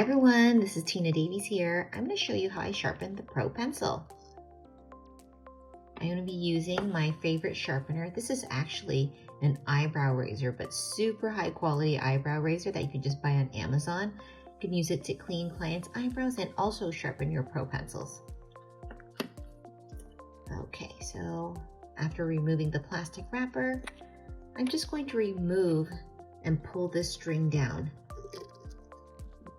everyone, this is Davies here. I'm going to show you how I sharpen the Pro pencil. I'm going to be using my favorite sharpener. This is actually an eyebrow razor, but super high quality eyebrow razor that you can just buy on Amazon. You can use it to clean clients' eyebrows and also sharpen your Pro pencils. Okay, so after removing the plastic wrapper, I'm just going to remove and pull this string down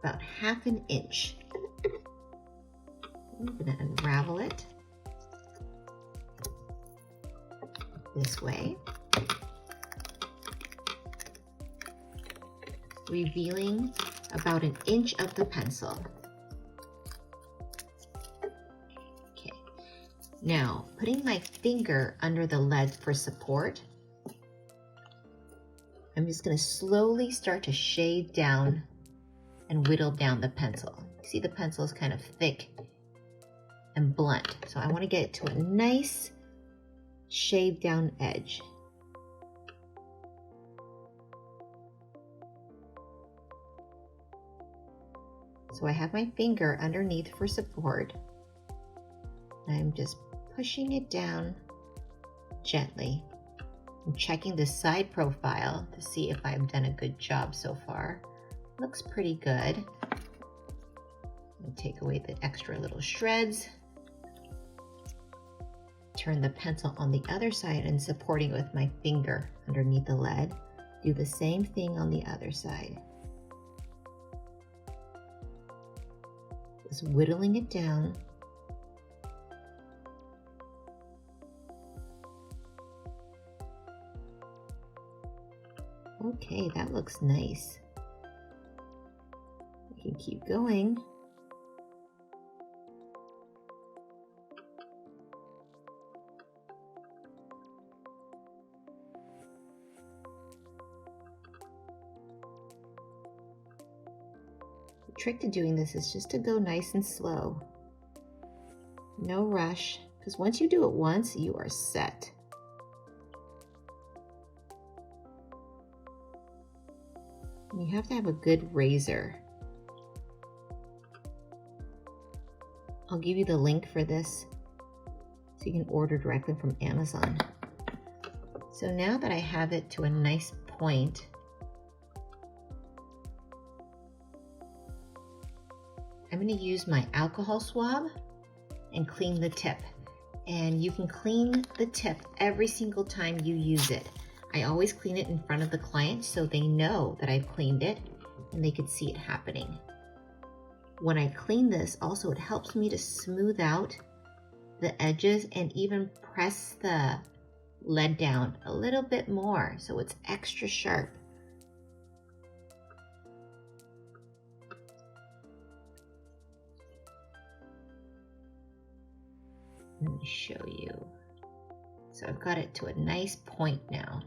about 1/2 inch. I'm going to unravel it this way, revealing about 1 inch of the pencil. Okay, now putting my finger under the lead for support, I'm just going to slowly start to shave down and whittle down the pencil. You see the pencil is kind of thick and blunt, so I want to get it to a nice shaved down edge. So I have my finger underneath for support. I'm just pushing it down gently. I'm checking the side profile to see if I've done a good job so far. Looks pretty good. Take away the extra little shreds. Turn the pencil on the other side and supporting it with my finger underneath the lead. Do the same thing on the other side. Just whittling it down. Okay, that looks nice. You can keep going. The trick to doing this is just to go nice and slow. No rush, because once you do it once, you are set. You have to have a good razor. I'll give you the link for this so you can order directly from Amazon. So now that I have it to a nice point, I'm going to use my alcohol swab and clean the tip. And you can clean the tip every single time you use it. I always clean it in front of the client so they know that I've cleaned it and they can see it happening. When I clean this, also it helps me to smooth out the edges and even press the lead down a little bit more so it's extra sharp. Let me show you. So I've got it to a nice point now.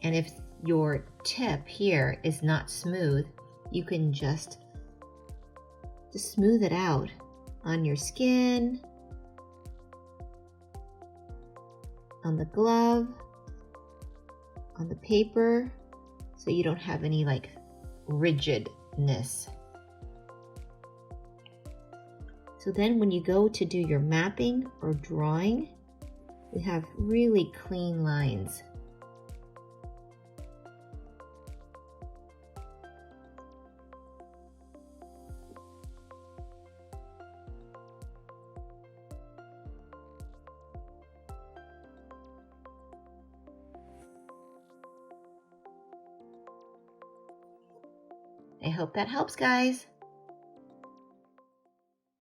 And if your tip here is not smooth, you can just smooth it out on your skin, on the glove, on the paper, so you don't have any like rigidness. So then when you go to do your mapping or drawing, you have really clean lines. I hope that helps, guys.